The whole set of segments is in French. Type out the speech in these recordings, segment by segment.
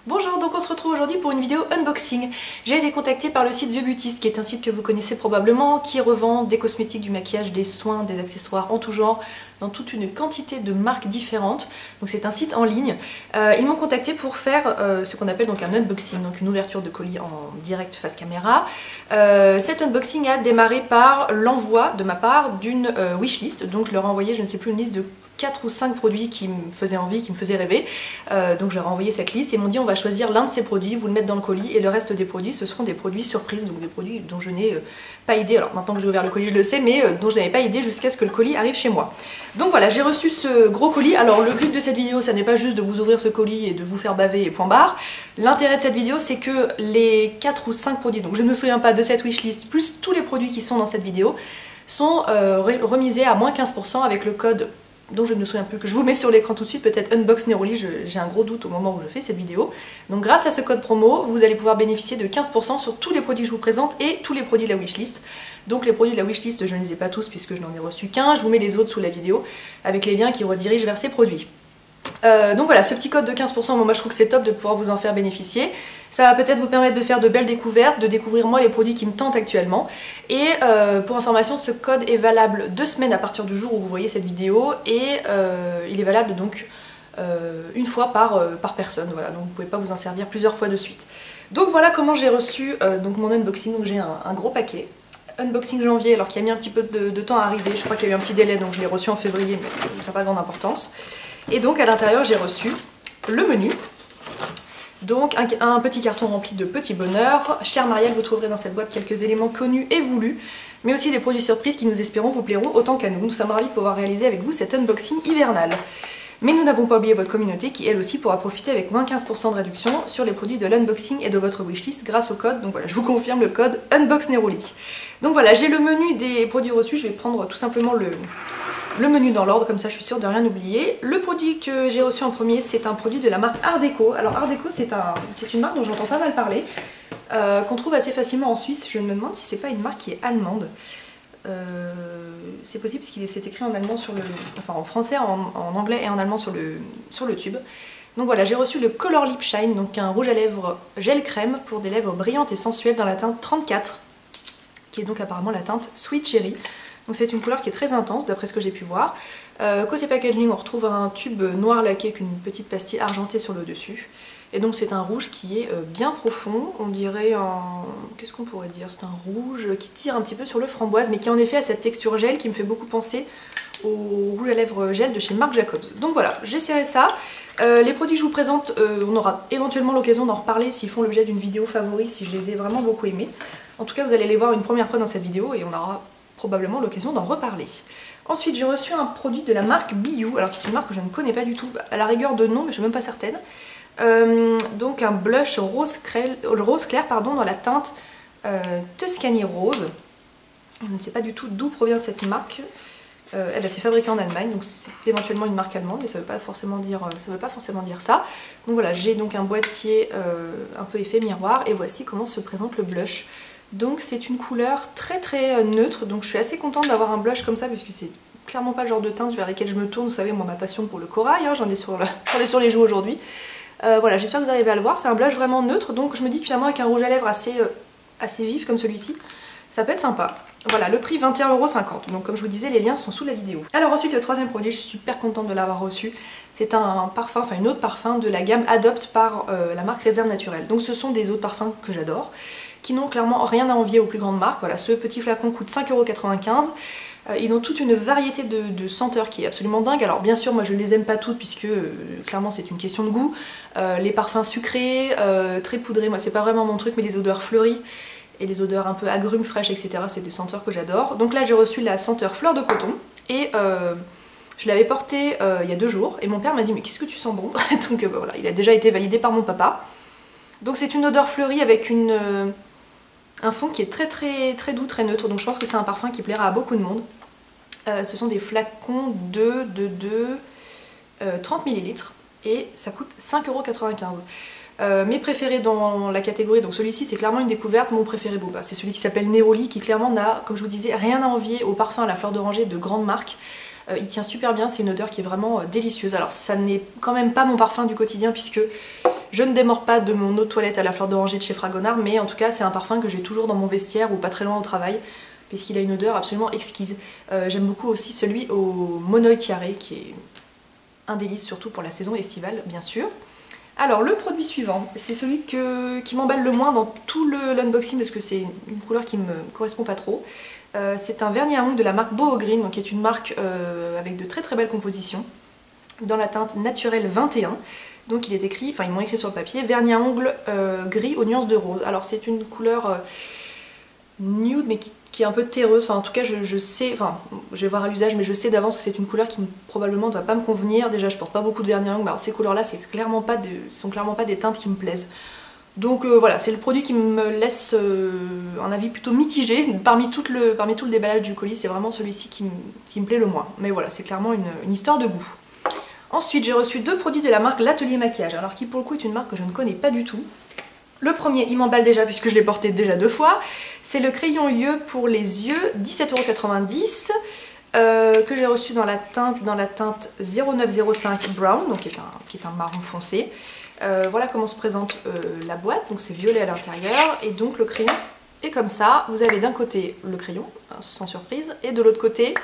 Bonjour, donc on se retrouve aujourd'hui pour une vidéo unboxing. J'ai été contactée par le site The Beautist, qui est un site que vous connaissez probablement, qui revend des cosmétiques, du maquillage, des soins, des accessoires en tout genre, dans toute une quantité de marques différentes. Donc c'est un site en ligne. Ils m'ont contacté pour faire ce qu'on appelle donc un unboxing, donc une ouverture de colis en direct face caméra. Cet unboxing a démarré par l'envoi de ma part d'une wishlist. Donc je leur ai envoyé, je ne sais plus, une liste de 4 ou 5 produits qui me faisaient envie, qui me faisaient rêver. Donc je leur ai envoyé cette liste et ils m'ont dit on va choisir l'un de ces produits, vous le mettre dans le colis et le reste des produits ce seront des produits surprises, donc des produits dont je n'ai pas idée. Alors maintenant que j'ai ouvert le colis je le sais, mais dont je n'avais pas idée jusqu'à ce que le colis arrive chez moi. Donc voilà, j'ai reçu ce gros colis. Alors le but de cette vidéo, ça n'est pas juste de vous ouvrir ce colis et de vous faire baver et point barre. L'intérêt de cette vidéo, c'est que les 4 ou 5 produits, donc je ne me souviens pas de cette wishlist, plus tous les produits qui sont dans cette vidéo, sont remisés à moins 15% avec le code dont je ne me souviens plus, que je vous mets sur l'écran tout de suite, peut-être Unbox Neroli, j'ai un gros doute au moment où je fais cette vidéo. Donc grâce à ce code promo, vous allez pouvoir bénéficier de 15% sur tous les produits que je vous présente et tous les produits de la wishlist. Donc les produits de la wishlist, je ne les ai pas tous puisque je n'en ai reçu qu'un, je vous mets les autres sous la vidéo avec les liens qui redirigent vers ces produits. Donc voilà, ce petit code de 15%, moi je trouve que c'est top de pouvoir vous en faire bénéficier. Ça va peut-être vous permettre de faire de belles découvertes, de découvrir moi les produits qui me tentent actuellement. Et pour information, ce code est valable 2 semaines à partir du jour où vous voyez cette vidéo. Et il est valable donc une fois par personne. Voilà, donc vous ne pouvez pas vous en servir plusieurs fois de suite. Donc voilà comment j'ai reçu donc mon unboxing. Donc j'ai un gros paquet. Unboxing janvier, alors qu'il a mis un petit peu de temps à arriver. Je crois qu'il y a eu un petit délai, donc je l'ai reçu en février, mais ça n'a pas grande importance. Et donc à l'intérieur j'ai reçu le menu, donc un petit carton rempli de petits bonheurs. Chère Marielle, vous trouverez dans cette boîte quelques éléments connus et voulus, mais aussi des produits surprises qui nous espérons vous plairont autant qu'à nous. Nous sommes ravis de pouvoir réaliser avec vous cet unboxing hivernal. Mais nous n'avons pas oublié votre communauté qui elle aussi pourra profiter avec moins 15% de réduction sur les produits de l'unboxing et de votre wishlist grâce au code. Donc voilà, je vous confirme le code UNBOXNEROLI. Donc voilà, j'ai le menu des produits reçus, je vais prendre tout simplement le menu dans l'ordre, comme ça je suis sûre de rien oublier. Le produit que j'ai reçu en premier, c'est un produit de la marque Art Deco. Alors Art Deco, c'est une marque dont j'entends pas mal parler, qu'on trouve assez facilement en Suisse. Je me demande si c'est pas une marque qui est allemande. C'est possible puisqu'il s'est écrit en allemand sur le... Enfin en français, en anglais et en allemand sur le tube. Donc voilà, j'ai reçu le Color Lip Shine, donc un rouge à lèvres gel crème pour des lèvres brillantes et sensuelles dans la teinte 34, qui est donc apparemment la teinte Sweet Cherry. Donc c'est une couleur qui est très intense d'après ce que j'ai pu voir. Côté packaging, on retrouve un tube noir laqué avec une petite pastille argentée sur le dessus. Et donc c'est un rouge qui est bien profond, on dirait un... Qu'est-ce qu'on pourrait dire? C'est un rouge qui tire un petit peu sur le framboise, mais qui en effet a cette texture gel qui me fait beaucoup penser au rouge à lèvres gel de chez Marc Jacobs. Donc voilà, j'ai serré ça. Les produits que je vous présente, on aura éventuellement l'occasion d'en reparler s'ils font l'objet d'une vidéo favori, si je les ai vraiment beaucoup aimés. En tout cas, vous allez les voir une première fois dans cette vidéo et on aura probablement l'occasion d'en reparler. Ensuite, j'ai reçu un produit de la marque Biou, alors qui est une marque que je ne connais pas du tout, à la rigueur de nom, mais je ne suis même pas certaine. Donc un blush rose clair pardon, dans la teinte Tuscany Rose. Je ne sais pas du tout d'où provient cette marque. C'est fabriqué en Allemagne, donc c'est éventuellement une marque allemande, mais ça ne veut pas forcément dire ça. Donc voilà, j'ai donc un boîtier un peu effet miroir, et voici comment se présente le blush. Donc c'est une couleur très très neutre, donc je suis assez contente d'avoir un blush comme ça, puisque c'est clairement pas le genre de teinte vers lesquelles je me tourne. Vous savez, moi ma passion pour le corail, hein, j'en ai sur les joues aujourd'hui. Voilà, j'espère que vous arrivez à le voir, c'est un blush vraiment neutre, donc je me dis que finalement avec un rouge à lèvres assez vif comme celui-ci, ça peut être sympa. Voilà, le prix 21,50 €, donc comme je vous disais, les liens sont sous la vidéo. Alors ensuite, le troisième produit, je suis super contente de l'avoir reçu, c'est un parfum, enfin une eau de parfum de la gamme Adopt par la marque Réserve Naturelle. Donc ce sont des eaux de parfum que j'adore, qui n'ont clairement rien à envier aux plus grandes marques. Voilà, ce petit flacon coûte 5,95 €. Ils ont toute une variété de senteurs qui est absolument dingue. Alors bien sûr, moi je ne les aime pas toutes puisque clairement c'est une question de goût. Les parfums sucrés, très poudrés, moi c'est pas vraiment mon truc, mais les odeurs fleuries et les odeurs un peu agrumes, fraîches, etc. c'est des senteurs que j'adore. Donc là j'ai reçu la senteur fleur de coton et je l'avais portée il y a 2 jours et mon père m'a dit mais qu'est-ce que tu sens bon. Donc voilà, il a déjà été validé par mon papa. Donc c'est une odeur fleurie avec un fond qui est très très très doux, très neutre, donc je pense que c'est un parfum qui plaira à beaucoup de monde. Ce sont des flacons de 30 ml et ça coûte 5,95 €. Mes préférés dans la catégorie, donc celui-ci c'est clairement une découverte, mon préféré bon, c'est celui qui s'appelle Neroli, qui clairement n'a, comme je vous disais, rien à envier au parfum à la fleur d'oranger de grandes marques. Il tient super bien, c'est une odeur qui est vraiment délicieuse. Alors ça n'est quand même pas mon parfum du quotidien puisque Je ne démords pas de mon eau de toilette à la fleur d'oranger de chez Fragonard, mais en tout cas c'est un parfum que j'ai toujours dans mon vestiaire ou pas très loin au travail, puisqu'il a une odeur absolument exquise. J'aime beaucoup aussi celui au Monoi Tiare, qui est un délice, surtout pour la saison estivale, bien sûr. Alors le produit suivant, c'est celui qui m'emballe le moins dans tout l'unboxing, parce que c'est une couleur qui me correspond pas trop. C'est un vernis à ongles de la marque Boho Green, donc qui est une marque avec de très très belles compositions, dans la teinte naturelle 21. Donc il est écrit, enfin ils m'ont écrit sur le papier, vernis à ongles gris aux nuances de rose. Alors c'est une couleur nude mais qui est un peu terreuse, enfin en tout cas je sais, enfin je vais voir à l'usage mais je sais d'avance que c'est une couleur qui probablement ne va pas me convenir. Déjà je porte pas beaucoup de vernis à ongles, alors ces couleurs là sont clairement pas des teintes qui me plaisent. Donc voilà, c'est le produit qui me laisse un avis plutôt mitigé. Parmi tout le déballage du colis, c'est vraiment celui-ci qui me plaît le moins. Mais voilà, c'est clairement une histoire de goût. Ensuite, j'ai reçu 2 produits de la marque L'Atelier Maquillage, alors qui pour le coup est une marque que je ne connais pas du tout. Le premier, il m'emballe déjà puisque je l'ai porté déjà 2 fois. C'est le crayon yeux pour les yeux, 17,90 €, que j'ai reçu dans la teinte 0905 Brown, donc qui est un marron foncé. Voilà comment se présente la boîte, donc c'est violet à l'intérieur, et donc le crayon est comme ça. Vous avez d'un côté le crayon, sans surprise, et de l'autre côté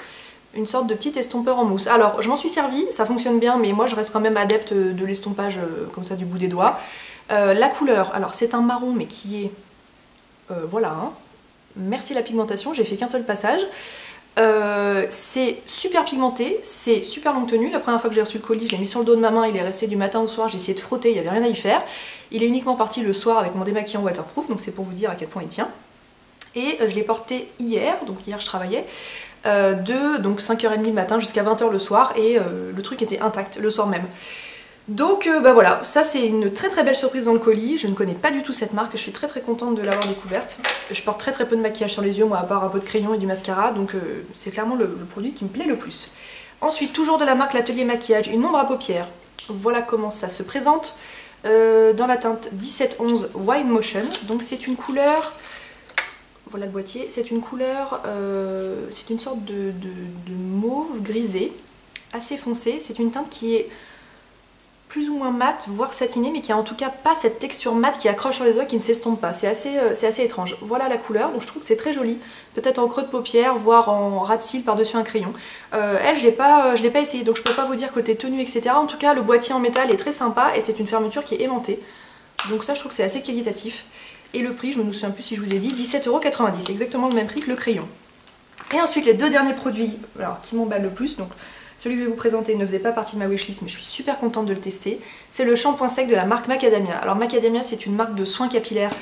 une sorte de petit estompeur en mousse. Alors je m'en suis servi, ça fonctionne bien, mais moi je reste quand même adepte de l'estompage comme ça du bout des doigts. La couleur, alors c'est un marron mais qui est... voilà, hein. Merci la pigmentation, j'ai fait qu'un seul passage. C'est super pigmenté, c'est super longue tenue. La première fois que j'ai reçu le colis, je l'ai mis sur le dos de ma main, il est resté du matin au soir, j'ai essayé de frotter, il n'y avait rien à y faire. Il est uniquement parti le soir avec mon démaquillant waterproof, donc c'est pour vous dire à quel point il tient. Et je l'ai porté hier, donc hier je travaillais, donc 5h30 le matin jusqu'à 20h le soir, et le truc était intact le soir même. Donc bah voilà, ça c'est une très très belle surprise dans le colis. Je ne connais pas du tout cette marque, je suis très très contente de l'avoir découverte. Je porte très très peu de maquillage sur les yeux, moi, à part un peu de crayon et du mascara, donc c'est clairement le produit qui me plaît le plus. Ensuite, toujours de la marque L'Atelier Maquillage, une ombre à paupières. Voilà comment ça se présente, dans la teinte 1711 Wine Motion. Donc c'est une couleur... Voilà le boîtier, c'est une couleur, c'est une sorte de mauve grisé, assez foncé. C'est une teinte qui est plus ou moins mate, voire satinée, mais qui a en tout cas pas cette texture mate qui accroche sur les doigts, qui ne s'estompe pas. C'est assez étrange. Voilà la couleur, donc je trouve que c'est très joli. Peut-être en creux de paupière, voire en ras de cils par-dessus un crayon. Elle, je l'ai pas essayé, donc je peux pas vous dire côté tenue, etc. En tout cas, le boîtier en métal est très sympa et c'est une fermeture qui est aimantée. Donc ça, je trouve que c'est assez qualitatif. Et le prix, je ne me souviens plus si je vous ai dit, 17,90 €, c'est exactement le même prix que le crayon. Et ensuite, les 2 derniers produits alors, qui m'emballent le plus, donc celui que je vais vous présenter ne faisait pas partie de ma wishlist, mais je suis super contente de le tester. C'est le shampoing sec de la marque Macadamia. Alors Macadamia, c'est une marque de soins capillaires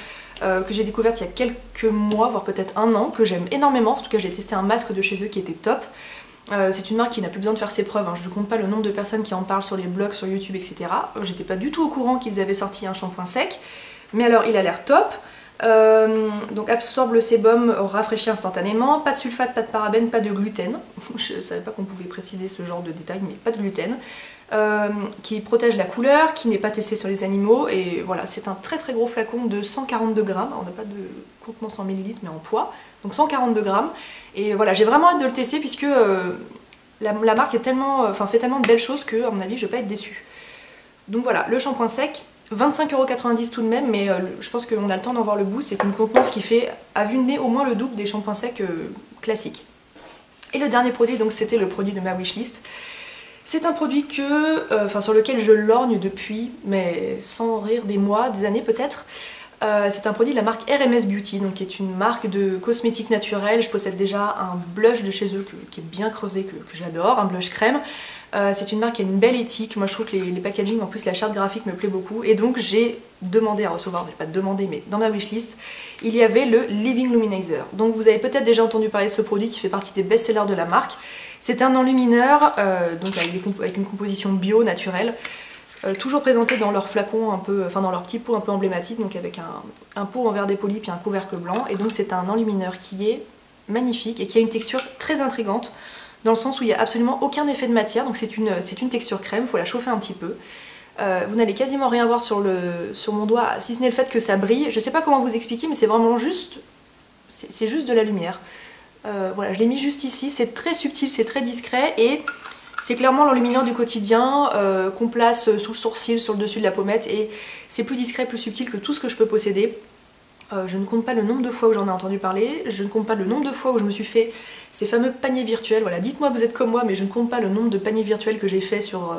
que j'ai découverte il y a quelques mois, voire peut-être un an, que j'aime énormément. En tout cas, j'ai testé un masque de chez eux qui était top. C'est une marque qui n'a plus besoin de faire ses preuves, hein. Je ne compte pas le nombre de personnes qui en parlent sur les blogs, sur YouTube, etc. J'étais pas du tout au courant qu'ils avaient sorti un shampoing sec. Mais alors il a l'air top, donc absorbe le sébum, rafraîchit instantanément, pas de sulfate, pas de parabènes, pas de gluten, je savais pas qu'on pouvait préciser ce genre de détails, mais pas de gluten, qui protège la couleur, qui n'est pas testé sur les animaux, et voilà, c'est un très très gros flacon de 142 grammes, on n'a pas de contenance en millilitres mais en poids, donc 142 grammes, et voilà, j'ai vraiment hâte de le tester puisque la marque est tellement, fait tellement de belles choses que à mon avis je vais pas être déçue. Donc voilà, le shampoing sec, 25,90 € tout de même, mais je pense qu'on a le temps d'en voir le bout. C'est une contenance qui fait, à vue de nez, au moins le double des shampoings secs classiques. Et le dernier produit, donc c'était le produit de ma wishlist. C'est un produit sur lequel je lorgne depuis, mais sans rire, des mois, des années peut-être. C'est un produit de la marque RMS Beauty, donc qui est une marque de cosmétiques naturels. Je possède déjà un blush de chez eux qui est bien creusé, que j'adore, un blush crème. C'est une marque qui a une belle éthique. Moi je trouve que les packaging, en plus la charte graphique me plaît beaucoup, et donc j'ai demandé à recevoir, j'ai pas demandé mais dans ma wishlist, il y avait le Living Luminizer. Donc vous avez peut-être déjà entendu parler de ce produit qui fait partie des best-sellers de la marque. C'est un enlumineur, donc avec une composition bio, naturelle, toujours présenté dans leur flacon un peu, dans leur petit pot un peu emblématique, donc avec un pot en verre dépoli puis un couvercle blanc, et donc c'est un enlumineur qui est magnifique et qui a une texture très intrigante, dans le sens où il n'y a absolument aucun effet de matière, donc c'est une texture crème, il faut la chauffer un petit peu. Vous n'allez quasiment rien voir sur mon doigt, si ce n'est le fait que ça brille. Je ne sais pas comment vous expliquer, mais c'est vraiment juste, c'est juste de la lumière. Voilà, je l'ai mis juste ici, c'est très subtil, c'est très discret, et C'est clairement l'enlumineur du quotidien qu'on place sous le sourcil, sur le dessus de la pommette, et c'est plus discret, plus subtil que tout ce que je peux posséder. Je ne compte pas le nombre de fois où j'en ai entendu parler, je ne compte pas le nombre de fois où je me suis fait ces fameux paniers virtuels. Voilà, dites-moi vous êtes comme moi, mais je ne compte pas le nombre de paniers virtuels que j'ai fait sur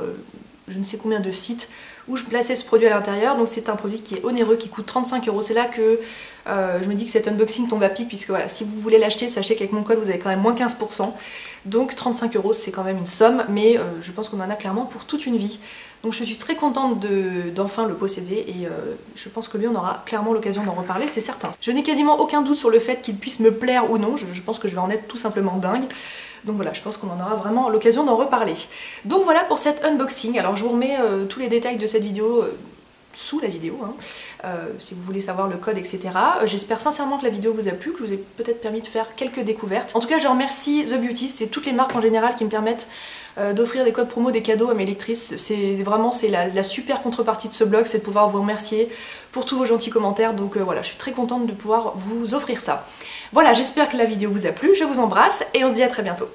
je ne sais combien de sites où je plaçais ce produit à l'intérieur. Donc c'est un produit qui est onéreux, qui coûte 35 €. C'est là que je me dis que cet unboxing tombe à pic, puisque voilà, si vous voulez l'acheter, sachez qu'avec mon code vous avez quand même moins 15%. Donc 35 € c'est quand même une somme, mais je pense qu'on en a clairement pour toute une vie. Donc je suis très contente d'enfin le posséder, et je pense que lui on aura clairement l'occasion d'en reparler, c'est certain. Je n'ai quasiment aucun doute sur le fait qu'il puisse me plaire ou non, je pense que je vais en être tout simplement dingue. Donc voilà, je pense qu'on en aura vraiment l'occasion d'en reparler. Donc voilà pour cet unboxing. Alors je vous remets tous les détails de cette vidéo sous la vidéo, hein, si vous voulez savoir le code, etc. J'espère sincèrement que la vidéo vous a plu, que je vous ai peut-être permis de faire quelques découvertes. En tout cas, je remercie The Beauty, c'est toutes les marques en général qui me permettent d'offrir des codes promo, des cadeaux à mes lectrices. C'est vraiment la super contrepartie de ce blog, c'est de pouvoir vous remercier pour tous vos gentils commentaires. Donc voilà, je suis très contente de pouvoir vous offrir ça. Voilà, j'espère que la vidéo vous a plu, je vous embrasse et on se dit à très bientôt.